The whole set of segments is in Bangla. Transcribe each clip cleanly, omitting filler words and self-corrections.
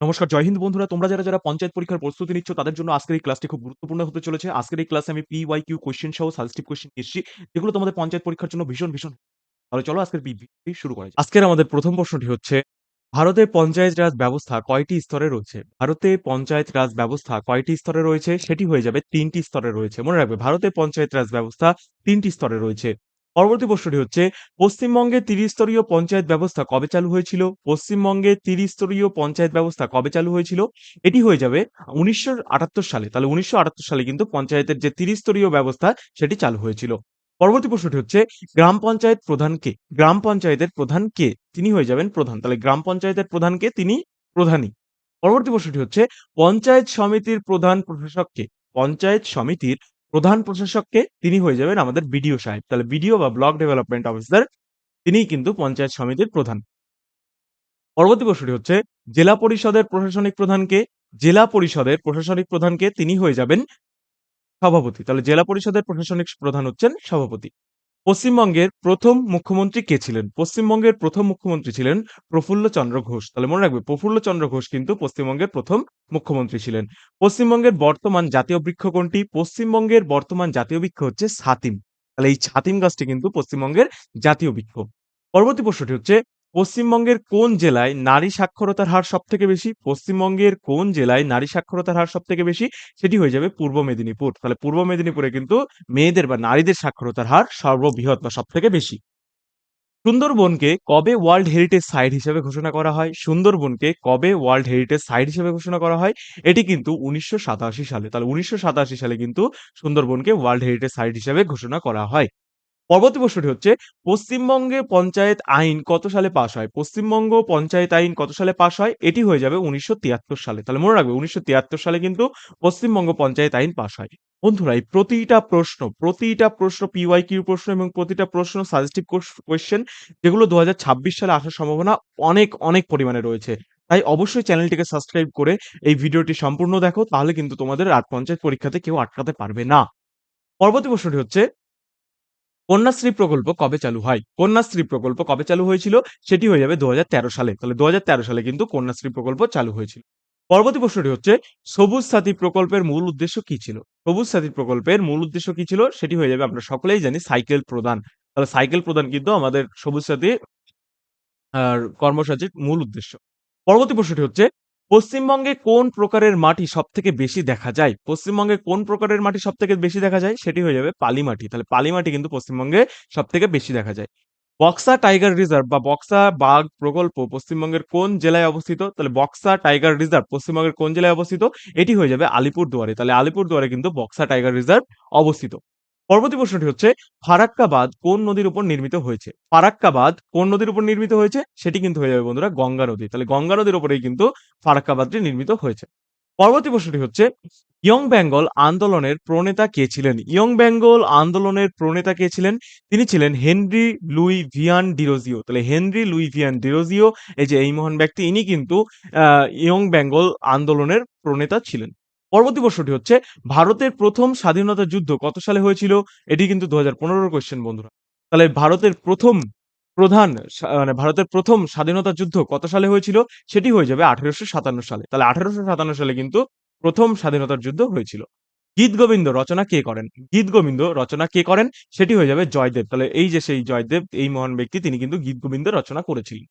নমস্কার, জয় হিন্দ বন্ধুরা। তোমরা যারা পঞ্চায়েত পরীক্ষার প্রস্তুতি নিচ্ছ তাদের জন্য আজকের এই ক্লাসটি খুব গুরুত্বপূর্ণ হতে চলেছে। আজকের এই ক্লাসে আমি PYQ কোয়েশ্চেন সহ সাজেস্টিভ কোয়েশ্চেন নিয়ে এসেছি, যেগুলো তোমাদের পঞ্চায়েত পরীক্ষার জন্য ভীষণ। তাহলে চলো আজকের ভিডিওটি শুরু করা যাক। আজকের আমাদের প্রথম প্রশ্নটি হচ্ছে, ভারতে পঞ্চায়েত রাজ ব্যবস্থা কয়টি স্তরে রয়েছে? ভারতে পঞ্চায়েত রাজ ব্যবস্থা কয়টি স্তরে রয়েছে? সেটি হয়ে যাবে ৩ টি স্তরে রয়েছে। মনে রাখবে, ভারতে পঞ্চায়েত রাজ ব্যবস্থা ৩ টি স্তরে রয়েছে। পরবর্তী প্রশ্নটি হচ্ছে, পশ্চিমবঙ্গে ত্রিস্তরীয় পঞ্চায়েত ব্যবস্থা কবে চালু হয়েছিল? পশ্চিমবঙ্গে ত্রিস্তরীয় পঞ্চায়েত ব্যবস্থা কবে চালু হয়েছিল? এটি হয়ে যাবে ১৯৭৮ সালে। তাহলে ১৯৭৮ সালে কিন্তু পঞ্চায়েতের যে ত্রিস্তরীয় ব্যবস্থা সেটি চালু হয়েছিল। পরবর্তী প্রশ্নটি হচ্ছে, গ্রাম পঞ্চায়েত প্রধান কে? গ্রাম পঞ্চায়েতের প্রধান কে? তিনি হয়ে যাবেন প্রধান। তাহলে গ্রাম পঞ্চায়েতের প্রধান কে? তিনি প্রধানই। পরবর্তী প্রশ্নটি হচ্ছে, পঞ্চায়েত সমিতির প্রধান প্রশাসক কে? পঞ্চায়েত সমিতির প্রধান প্রশাসক কে? তিনি হয়ে যাবেন আমাদের বিডিও সাহেব। তাহলে বিডিও বা ব্লক ডেভেলপমেন্ট অফিসার, তিনিই কিন্তু পঞ্চায়েত সমিতির প্রধান। পরবর্তী প্রশ্নটি হচ্ছে, জেলা পরিষদের প্রশাসনিক প্রধান কে? জেলা পরিষদের প্রশাসনিক প্রধান কে? তিনি হয়ে যাবেন সভাপতি। তাহলে জেলা পরিষদের প্রশাসনিক প্রধান হচ্ছেন সভাপতি। পশ্চিমবঙ্গের প্রথম মুখ্যমন্ত্রী কে ছিলেন? পশ্চিমবঙ্গের প্রথম মুখ্যমন্ত্রী ছিলেন প্রফুল্লচন্দ্র ঘোষ। তাহলে মনে রাখবে, প্রফুল্লচন্দ্র ঘোষ কিন্তু পশ্চিমবঙ্গের প্রথম মুখ্যমন্ত্রী ছিলেন। পশ্চিমবঙ্গের বর্তমান জাতীয় বৃক্ষ কোনটি? পশ্চিমবঙ্গের বর্তমান জাতীয় বৃক্ষ হচ্ছে ছাতিম। তাহলে এই ছাতিম গাছটি কিন্তু পশ্চিমবঙ্গের জাতীয় বৃক্ষ। পরবর্তী প্রশ্নটি হচ্ছে, পশ্চিমবঙ্গের কোন জেলায় নারী সাক্ষরতার হার সবথেকে বেশি? পশ্চিমবঙ্গের কোন জেলায় নারী সাক্ষরতার হার সবথেকে বেশি? সেটি হয়ে যাবে পূর্ব মেদিনীপুর। তাহলে পূর্ব মেদিনীপুরে কিন্তু মেয়েদের বা নারীদের সাক্ষরতার হার সর্ববৃহৎ বা সবথেকে বেশি। সুন্দরবনকে কবে ওয়ার্ল্ড হেরিটেজ সাইট হিসেবে ঘোষণা করা হয়? সুন্দরবনকে কবে ওয়ার্ল্ড হেরিটেজ সাইট হিসেবে ঘোষণা করা হয়? এটি কিন্তু ১৯৮৭ সালে। তাহলে ১৯৮৭ সালে কিন্তু সুন্দরবনকে ওয়ার্ল্ড হেরিটেজ সাইট হিসেবে ঘোষণা করা হয়। পরবর্তী প্রশ্নটি হচ্ছে, পশ্চিমবঙ্গে পঞ্চায়েত আইন কত সালে পাস হয়? পশ্চিমবঙ্গ পঞ্চায়েত আইন কত সালে পাস হয়? এটি হয়ে যাবে ১৯৭৩ সালে। তাহলে মনে রাখবে, ১৯৭৩ সালে কিন্তু পশ্চিমবঙ্গ পঞ্চায়েত আইন পাস হয়। বন্ধুরা, এই প্রতিটা প্রশ্ন PYQ প্রশ্ন এবং প্রতিটা প্রশ্ন সাজেস্টিভ কোয়েশ্চেন, যেগুলো ২০২৬ সালে আসার সম্ভাবনা অনেক পরিমাণে রয়েছে। তাই অবশ্যই চ্যানেলটিকে সাবস্ক্রাইব করে এই ভিডিওটি সম্পূর্ণ দেখো, তাহলে কিন্তু তোমাদের আর পঞ্চায়েত পরীক্ষাতে কেউ আটকাতে পারবে না। পরবর্তী প্রশ্নটি হচ্ছে, কন্যাশ্রী প্রকল্প কবে চালু হয়? কন্যাশ্রী প্রকল্প কবে চালু হয়েছিল? সেটি হয়ে যাবে ২০১৩ সালে। তাহলে ২০১৩ সালে কিন্তু কন্যাশ্রী প্রকল্প চালু হয়েছিল। পরবর্তী প্রশ্নটি হচ্ছে, সবুজ সাথী প্রকল্পের মূল উদ্দেশ্য কি ছিল? সবুজ সাথী প্রকল্পের মূল উদ্দেশ্য কি ছিল? সেটি হয়ে যাবে, আমরা সকলেই জানি, সাইকেল প্রদান। তাহলে সাইকেল প্রদান কিন্তু আমাদের সবুজ সাথী কর্মসূচির মূল উদ্দেশ্য। পরবর্তী প্রশ্নটি হচ্ছে, পশ্চিমবঙ্গে কোন প্রকারের মাটি সবথেকে বেশি দেখা যায়? পশ্চিমবঙ্গে কোন প্রকারের মাটি সবথেকে বেশি দেখা যায়? সেটি হয়ে যাবে বালি মাটি। তাহলে বালি মাটি কিন্তু পশ্চিমবঙ্গে সবথেকে বেশি দেখা যায়। বক্সা টাইগার রিজার্ভ বা বক্সা বাঘ প্রকল্প পশ্চিমবঙ্গের কোন জেলায় অবস্থিত? তাহলে বক্সা টাইগার রিজার্ভ পশ্চিমবঙ্গের কোন জেলায় অবস্থিত? এটি হয়ে যাবে আলিপুরদুয়ারে। তাহলে আলিপুরদুয়ারে কিন্তু বক্সা টাইগার রিজার্ভ অবস্থিত। পরবর্তী প্রশ্নটি হচ্ছে, ফারাক্কা বাঁধ কোন নদীর উপর নির্মিত হয়েছে? ফারাক্কা বাঁধ কোন নদীর উপর নির্মিত হয়েছে? সেটি কিন্তু হয়ে যাবে বন্ধুরা গঙ্গা নদী। তাহলে গঙ্গা নদীর উপরেই কিন্তু ফারাক্কা বাঁধটি নির্মিত হয়েছে। পরবর্তী প্রশ্নটি হচ্ছে, ইয়ং বেঙ্গল আন্দোলনের প্রণেতা কে ছিলেন? ইয়ং বেঙ্গল আন্দোলনের প্রণেতা কে ছিলেন? তিনি ছিলেন হেনরি লুই ভিয়ান ডিরোজিও। তাহলে হেনরি লুই ভিয়ান ডিরোজিও, এই যে এই মহান ব্যক্তি, ইনি কিন্তু ইয়ং বেঙ্গল আন্দোলনের প্রণেতা ছিলেন। পরবর্তী প্রশ্নটি হচ্ছে, ভারতের প্রথম স্বাধীনতা যুদ্ধ কত সালে হয়েছিল? এটি কিন্তু ২০১৫ কোয়েশ্চেন বন্ধুরা। তাহলে ভারতের প্রথম প্রধান মানে ভারতের প্রথম স্বাধীনতা যুদ্ধ কত সালে হয়েছিল? সেটি হয়ে যাবে ১৮৫৭ সালে। তাহলে ১৮৫৭ সালে কিন্তু প্রথম স্বাধীনতার যুদ্ধ হয়েছিল। গীতগোবিন্দ রচনা কে করেন? গীতগোবিন্দ রচনা কে করেন? সেটি হয়ে যাবে জয়দেব। তাহলে এই যে সেই জয়দেব, এই মহান ব্যক্তি, তিনি কিন্তু গীতগোবিন্দ রচনা করেছিলেন।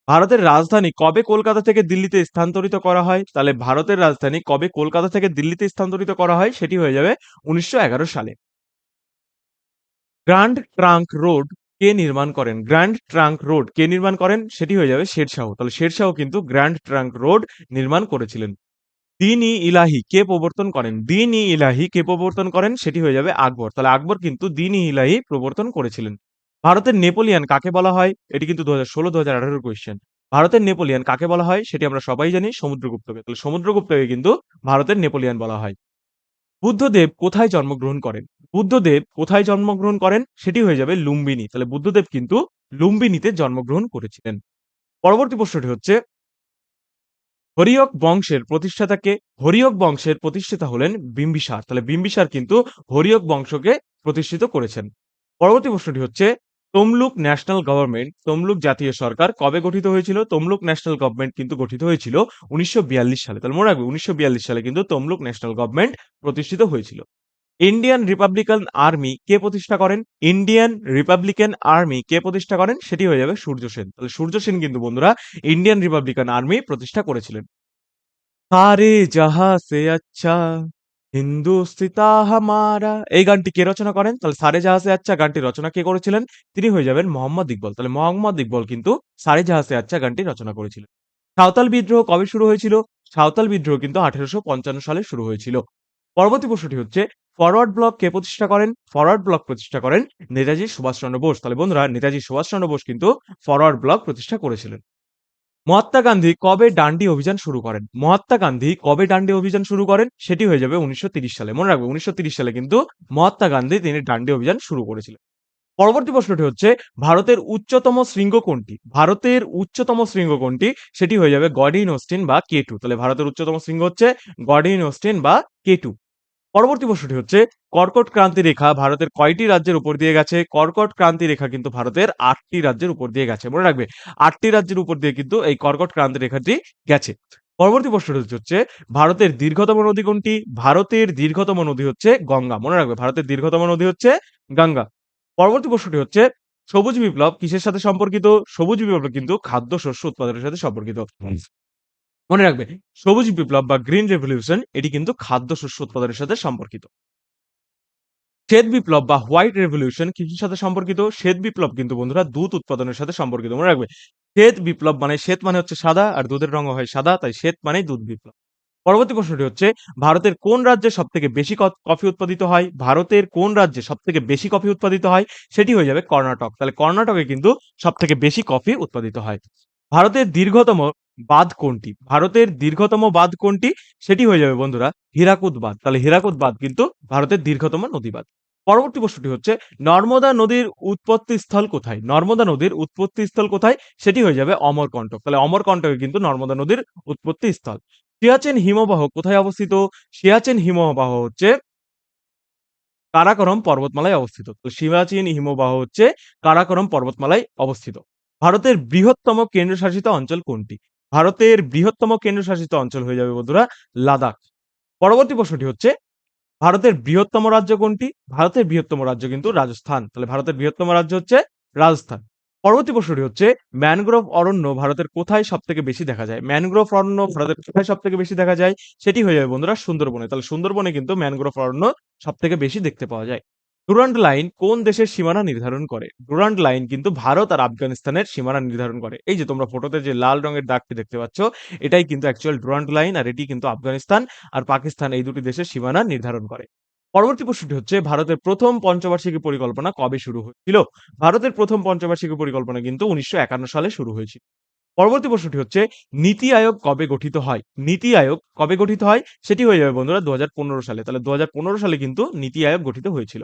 ভারতের রাজধানী কবে কলকাতা থেকে দিল্লিতে স্থানান্তরিত করা হয়? তাহলে ভারতের রাজধানী কবে কলকাতা থেকে দিল্লিতে স্থানান্তরিত করা হয়? সেটি হয়ে যাবে ১৯১১ সালে। গ্র্যান্ড ট্রাঙ্ক রোড কে নির্মাণ করেন? গ্র্যান্ড ট্রাঙ্ক রোড কে নির্মাণ করেন? সেটি হয়ে যাবে শেরশাহ। তাহলে শেরশাহ কিন্তু গ্র্যান্ড ট্রাঙ্ক রোড নির্মাণ করেছিলেন। দ্বীন-ই-ইলাহি কে প্রবর্তন করেন? দ্বীন-ই-ইলাহি কে প্রবর্তন করেন? সেটি হয়ে যাবে আকবর। তাহলে আকবর কিন্তু দ্বীন-ই-ইলাহি প্রবর্তন করেছিলেন। ভারতের নেপোলিয়ন কাকে বলা হয়? এটি কিন্তু ২০১৬, ২০১৮ কোয়েশ্চেন। ভারতের নেপোলিয়ন কাকে বলা হয়? সেটি আমরা সবাই জানি, সমুদ্রগুপ্তকে। তাহলে সমুদ্রগুপ্তকে কিন্তু ভারতের নেপোলিয়ন বলা হয়। বুদ্ধদেব কোথায় জন্মগ্রহণ করেন? বুদ্ধদেব কোথায় জন্মগ্রহণ করেন? সেটি হয়ে যাবে লুম্বিনী। তাহলে বুদ্ধদেব কিন্তু লুম্বিনীতে জন্মগ্রহণ করেছিলেন। পরবর্তী প্রশ্নটি হচ্ছে, হরিয়ক বংশের প্রতিষ্ঠাতা কে? হরিয়ক বংশের প্রতিষ্ঠাতা হলেন বিম্বিসার। তাহলে বিম্বিসার কিন্তু হরিয়ক বংশকে প্রতিষ্ঠিত করেছেন। পরবর্তী প্রশ্নটি হচ্ছে, তমলুক ন্যাশনাল গভর্নমেন্ট, তমলুক জাতীয় সরকার কবে গঠিত হয়েছিল? তমলুক ন্যাশনাল গভর্নমেন্ট কিন্তু গঠিত হয়েছিল ১৯৪২ সালে। তাহলে মনে রাখবে ১৯৪২ সালে কিন্তু তমলুক ন্যাশনাল গভর্নমেন্ট প্রতিষ্ঠিত হয়েছিল। ইন্ডিয়ান রিপাবলিকান আর্মি কে প্রতিষ্ঠা করেন? ইন্ডিয়ান রিপাবলিকান আর্মি কে প্রতিষ্ঠা করেন? সেটি হয়ে যাবে সূর্য সেন। তাহলে সূর্য সেন কিন্তু বন্ধুরা ইন্ডিয়ান রিপাবলিকান আর্মি প্রতিষ্ঠা করেছিলেন। সারে জাহাঁ সে আচ্ছা হিন্দুস্তিতা হামারা, এই গানটি কে রচনা করেন? তাহলে সারে জাহাঁ সে আচ্ছা গানটি রচনা কে করেছিলেন? তিনি হয়ে যাবেন মোহাম্মদ ইকবল। তাহলে মোহাম্মদ ইকবল কিন্তু সারে জাহাঁ সে আচ্ছা গানটি রচনা করেছিলেন। সাঁওতাল বিদ্রোহ কবে শুরু হয়েছিল? সাঁওতাল বিদ্রোহ কিন্তু ১৮৫৫ সালে শুরু হয়েছিল। পরবর্তী প্রশ্নটি হচ্ছে ফরওয়ার্ড ব্লক কে প্রতিষ্ঠা করেন? ফরওয়ার্ড ব্লক প্রতিষ্ঠা করেন নেতাজি সুভাষচন্দ্র বোস। তাহলে বন্ধুরা নেতাজি সুভাষচন্দ্র বোস কিন্তু ফরওয়ার্ড ব্লক প্রতিষ্ঠা করেছিলেন। মহাত্মা গান্ধী কবে ডান্ডি অভিযান শুরু করেন? মহাত্মা গান্ধী কবে ডান্ডি অভিযান শুরু করেন? সেটি হয়ে যাবে ১৯৩০ সালে। মনে রাখবে ১৯৩০ সালে কিন্তু মহাত্মা গান্ধী তিনি ডান্ডি অভিযান শুরু করেছিলেন। পরবর্তী প্রশ্নটি হচ্ছে ভারতের উচ্চতম শৃঙ্গ কোনটি? ভারতের উচ্চতম শৃঙ্গ কোনটি? সেটি হয়ে যাবে গডিন অস্টিন বা K2। তাহলে ভারতের উচ্চতম শৃঙ্গ হচ্ছে গডিন অস্টিন বা K2। পরবর্তী প্রশ্নটি হচ্ছে কর্কট ক্রান্তি রেখা ভারতের কয়টি রাজ্যের উপর দিয়ে গেছে? কর্কট ক্রান্তি রেখা কিন্তু ভারতের ৮টি রাজ্যের উপর দিয়ে গেছে। মনে রাখবে ৮টি রাজ্যের উপর দিয়ে কিন্তু এই কর্কট ক্রান্তি রেখাটি গেছে। পরবর্তী প্রশ্নটি হচ্ছে ভারতের দীর্ঘতম নদী কোনটি? ভারতের দীর্ঘতম নদী হচ্ছে গঙ্গা। মনে রাখবে ভারতের দীর্ঘতম নদী হচ্ছে গঙ্গা। পরবর্তী প্রশ্নটি হচ্ছে সবুজ বিপ্লব কিসের সাথে সম্পর্কিত? সবুজ বিপ্লব কিন্তু খাদ্যশস্য উৎপাদনের সাথে সম্পর্কিত। মনে রাখবে সবুজ বিপ্লব বা গ্রিন রেভলিউশন এটি কিন্তু খাদ্যশস্য উৎপাদনের সাথে সম্পর্কিত। শ্বেত বিপ্লব বা হোয়াইট রেভলিউশন কিসের সাথে সম্পর্কিত? শ্বেত বিপ্লব কিন্তু বন্ধুরা দুধ উৎপাদনের সাথে সম্পর্কিত। মনে রাখবে শ্বেত বিপ্লব মানে শ্বেত মানে হচ্ছে সাদা আর দুধের রঙ হয় সাদা, তাই শ্বেত মানেই দুধ বিপ্লব। পরবর্তী প্রশ্নটি হচ্ছে ভারতের কোন রাজ্যে সবথেকে বেশি কফি উৎপাদিত হয়? ভারতের কোন রাজ্যে সবথেকে বেশি কফি উৎপাদিত হয়? সেটি হয়ে যাবে কর্ণাটক। তাহলে কর্ণাটকে কিন্তু সবথেকে বেশি কফি উৎপাদিত হয়। ভারতের দীর্ঘতম বাঁধ কোনটি? ভারতের দীর্ঘতম বাঁধ কোনটি? সেটি হয়ে যাবে বন্ধুরা হীরাকুদ বাঁধ। তাহলে হীরাকুদ বাঁধ কিন্তু ভারতের দীর্ঘতম নদী বাঁধ। পরবর্তী প্রশ্নটি হচ্ছে নর্মদা নদীর উৎপত্তি স্থল কোথায়? নর্মদা নদীর উৎপত্তি স্থল কোথায়? সেটি হয়ে যাবে অমরকণ্টক। তাহলে অমরকণ্টকে কিন্তু নর্মদা নদীর উৎপত্তি স্থল। সিয়াচেন হিমবাহ কোথায় অবস্থিত? সিয়াচেন হিমবাহ হচ্ছে কারাকোরাম পর্বতমালায় অবস্থিত। তো সিয়াচেন হিমবাহ হচ্ছে কারাকোরাম পর্বতমালায় অবস্থিত। ভারতের বৃহত্তম কেন্দ্রশাসিত অঞ্চল কোনটি? ভারতের বৃহত্তম কেন্দ্রশাসিত অঞ্চল হয়ে যাবে বন্ধুরা লাদাখ। পরবর্তী প্রশ্নটি হচ্ছে ভারতের বৃহত্তম রাজ্য কোনটি? ভারতের বৃহত্তম রাজ্য কিন্তু রাজস্থান। তাহলে ভারতের বৃহত্তম রাজ্য হচ্ছে রাজস্থান। পরবর্তী প্রশ্নটি হচ্ছে ম্যানগ্রোভ অরণ্য ভারতের কোথায় সবথেকে বেশি দেখা যায়? ম্যানগ্রোভ অরণ্য ভারতের কোথায় সবথেকে বেশি দেখা যায়? সেটি হয়ে যাবে বন্ধুরা সুন্দরবনে। তাহলে সুন্দরবনে কিন্তু ম্যানগ্রোভ অরণ্য সবথেকে বেশি দেখতে পাওয়া যায়। ডুরান্ড লাইন কোন দেশের সীমানা নির্ধারণ করে? ডুরান্ড লাইন কিন্তু ভারত আর আফগানিস্তানের সীমানা নির্ধারণ করে। এই যে তোমরা ফটোতে যে লাল রঙের দাগটি দেখতে পাচ্ছ, এটাই কিন্তু অ্যাকচুয়াল ডুরান্ড লাইন আর এটি কিন্তু আফগানিস্তান আর পাকিস্তান এই দুটি দেশের সীমানা নির্ধারণ করে। পরবর্তী প্রশ্নটি হচ্ছে ভারতের প্রথম পঞ্চবার্ষিকী পরিকল্পনা কবে শুরু হয়েছিল? ভারতের প্রথম পঞ্চবার্ষিকী পরিকল্পনা কিন্তু ১৯৫১ সালে শুরু হয়েছিল। পরবর্তী প্রশ্নটি হচ্ছে নীতি আয়োগ কবে গঠিত হয়? নীতি আয়োগ কবে গঠিত হয়? সেটি হয়ে যাবে বন্ধুরা ২০১৫ সালে। তাহলে ২০১৫ সালে কিন্তু নীতি আয়োগ গঠিত হয়েছিল।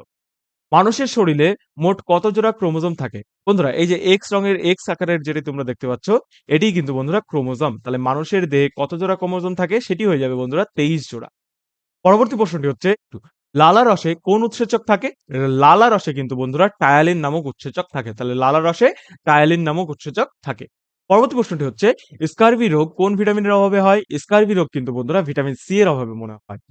মানুষের শরীরে মোট কত জোড়া ক্রোমোজোম থাকে? বন্ধুরা এই যে এক্স রঙের এক্স আকারের যেটি তোমরা দেখতে পাচ্ছ, এটিই কিন্তু বন্ধুরা ক্রোমোজোম। তাহলে মানুষের দেহে কত জোড়া ক্রোমোজোম থাকে? সেটি হয়ে যাবে বন্ধুরা ২৩ জোড়া। পরবর্তী প্রশ্নটি হচ্ছে লালা রসে কোন উৎসেচক থাকে? লালা রসে কিন্তু বন্ধুরা টায়ালিন নামক উৎসেচক থাকে। তাহলে লালা রসে টায়ালিন নামক উৎসেচক থাকে। পরবর্তী প্রশ্নটি হচ্ছে স্কারভি রোগ কোন ভিটামিনের অভাবে হয়? স্কারভি রোগ কিন্তু বন্ধুরা ভিটামিন সি এর অভাবে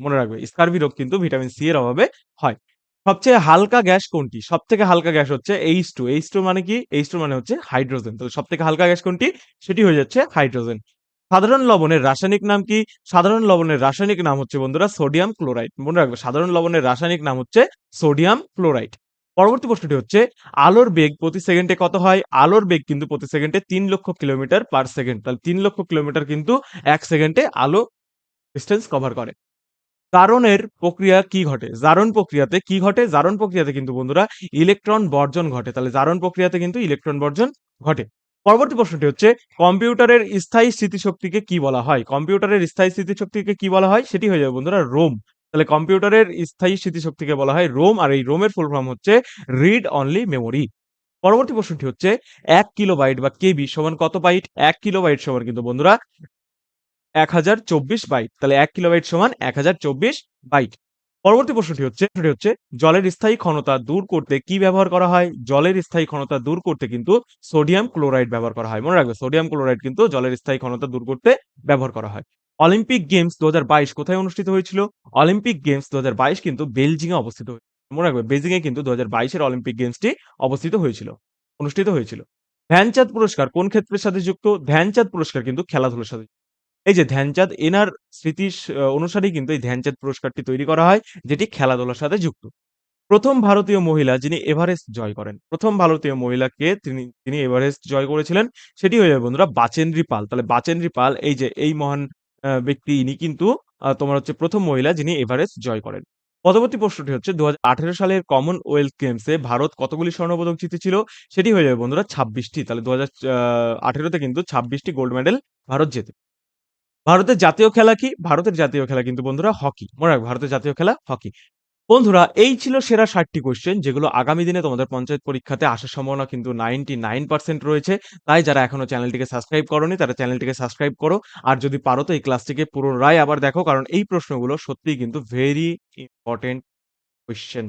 মনে রাখবে স্কারভি রোগ কিন্তু ভিটামিন সি এর অভাবে হয়। সবচেয়ে হালকা গ্যাস কোনটি? সবথেকে হালকা গ্যাস হচ্ছে H2। H2 মানে কি? H2 মানে হচ্ছে হাইড্রোজেন। তাহলে সবথেকে হালকা গ্যাস কোনটি? সেটি হয়ে যাচ্ছে হাইড্রোজেন। সাধারণ লবণের রাসায়নিক নাম কি? সাধারণ লবণের রাসায়নিক নাম হচ্ছে বন্ধুরা সোডিয়াম ক্লোরাইড। মনে রাখবে সাধারণ লবণের রাসায়নিক নাম হচ্ছে সোডিয়াম ক্লোরাইড। পরবর্তী প্রশ্নটি হচ্ছে আলোর বেগ প্রতি সেকেন্ডে কত হয়? আলোর বেগ কিন্তু প্রতি সেকেন্ডে ৩ লক্ষ কিলোমিটার পার সেকেন্ড। তাহলে ৩ লক্ষ কিলোমিটার কিন্তু ১ সেকেন্ডে আলো ডিসট্যান্স কভার করে। জারণের প্রক্রিয়া কি ঘটে? জারণ প্রক্রিয়াতে কি ঘটে? জারণ প্রক্রিয়াতে কিন্তু বন্ধুরা ইলেকট্রন বর্জন ঘটে। তাহলে জারণ প্রক্রিয়াতে কিন্তু ইলেকট্রন বর্জন ঘটে। পরবর্তী প্রশ্নটি হচ্ছে কম্পিউটারের স্থায়ী স্মৃতিশক্তিকে কি বলা হয়? কম্পিউটারের স্থায়ী স্মৃতিশক্তিকে কি বলা হয়? সেটি হয়ে যাবে বন্ধুরা রোম। তাহলে কম্পিউটারের স্থায়ী স্মৃতিশক্তিকে বলা হয় রোম আর এই রোমের ফুল ফর্ম হচ্ছে রিড অনলি মেমোরি। পরবর্তী প্রশ্নটি হচ্ছে ১ কিলোবাইট বা কেবি সমান কত বাইট? ১ কিলোবাইট সমান কিন্তু বন্ধুরা ১০২৪ বাইট। তাহলে ১ কিলোবাইট সমান ১০২৪ বাইট। পরবর্তী প্রশ্নটি হচ্ছে জলের স্থায়ী ক্ষণতা দূর করতে কি ব্যবহার করা হয়? জলের স্থায়ী ক্ষণতা দূর করতে কিন্তু সোডিয়াম ক্লোরাইড ব্যবহার করা হয়। মনে রাখবে সোডিয়াম ক্লোরাইড কিন্তু জলের স্থায়ী ক্ষণতা দূর করতে ব্যবহার করা হয়। অলিম্পিক গেমস ২০২২ কোথায় অনুষ্ঠিত হয়েছিল? অলিম্পিক গেমস ২০২২ কিন্তু বেলজিংয়ে অবস্থিত হয়েছিল। মনে রাখবে বেজিং এ কিন্তু ২০২২ এর অলিম্পিক গেমসটি অবস্থিত হয়েছিল অনুষ্ঠিত হয়েছিল। ধ্যানচাঁদ পুরস্কার কোন ক্ষেত্রের সাথে যুক্ত? ধ্যানচাঁদ পুরস্কার কিন্তু খেলাধুলার সাথে এই যে ধ্যানচাঁদ এনার স্মৃতি অনুসারেই কিন্তু এই ধ্যানচাঁদ পুরস্কারটি তৈরি করা হয়, যেটি খেলাধুলার সাথে যুক্ত। ১ম ভারতীয় মহিলা যিনি এভারেস্ট জয় করেন। ১ম ভারতীয় মহিলা কে? তিনি এভারেস্ট জয় করেছিলেন। সেটি হয়ে যাবে বন্ধুরা বাচেন্দ্রী পাল। তাহলে বাচেন্দ্রী পাল এই যে এই মহান ব্যক্তি ইনি কিন্তু তোমার হচ্ছে ১ম মহিলা যিনি এভারেস্ট জয় করেন। পরবর্তী প্রশ্নটি হচ্ছে ২০১৮ সালের কমনওয়েলথ গেমসে ভারত কতগুলি স্বর্ণপদক জিতেছিল? সেটি হয়ে যাবে বন্ধুরা ২৬ টি। তাহলে ২০১৮ তে কিন্তু ২৬ টি গোল্ড মেডেল ভারত জেতে। ভারতের জাতীয় খেলা কি? ভারতের জাতীয় খেলা কিন্তু বন্ধুরা হকি। মনে রাখবে ভারতের জাতীয় খেলা হকি। বন্ধুরা এই ছিল সেরা ৬০ টি কোয়েশ্চেন যেগুলো আগামী দিনে তোমাদের পঞ্চায়েত পরীক্ষাতে আসার সম্ভাবনা কিন্তু 99% রয়েছে। তাই যারা এখনো চ্যানেলটিকে সাবস্ক্রাইব করোনি তারা চ্যানেলটিকে সাবস্ক্রাইব করো। আর যদি পারো তো এই ক্লাসটিকে পুনরায় আবার দেখো কারণ এই প্রশ্নগুলো সত্যিই কিন্তু ভেরি ইম্পোর্টেন্ট কোয়েশ্চেন।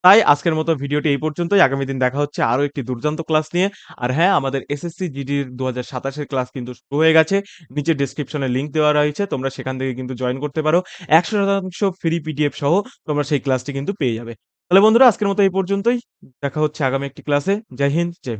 তাই আজকের মতো ভিডিওটি এই পর্যন্তই। আগামী দিন দেখা হচ্ছে আরো একটি দুর্দান্ত ক্লাস নিয়ে। আর হ্যাঁ, আমাদের এসএসসি জিডির ২০২৭ এর ক্লাস কিন্তু শুরু হয়ে গেছে। নিচে ডেসক্রিপশনে লিংক দেওয়া রয়েছে। তোমরা সেখান থেকে কিন্তু জয়েন করতে পারো। ১০০% ফ্রি পিডিএফ সহ তোমরা সেই ক্লাসটি কিন্তু পেয়ে যাবে। তাহলে বন্ধুরা আজকের মতো এই পর্যন্তই। দেখা হচ্ছে আগামী একটি ক্লাসে। জয় হিন্দ, জয় ভারত।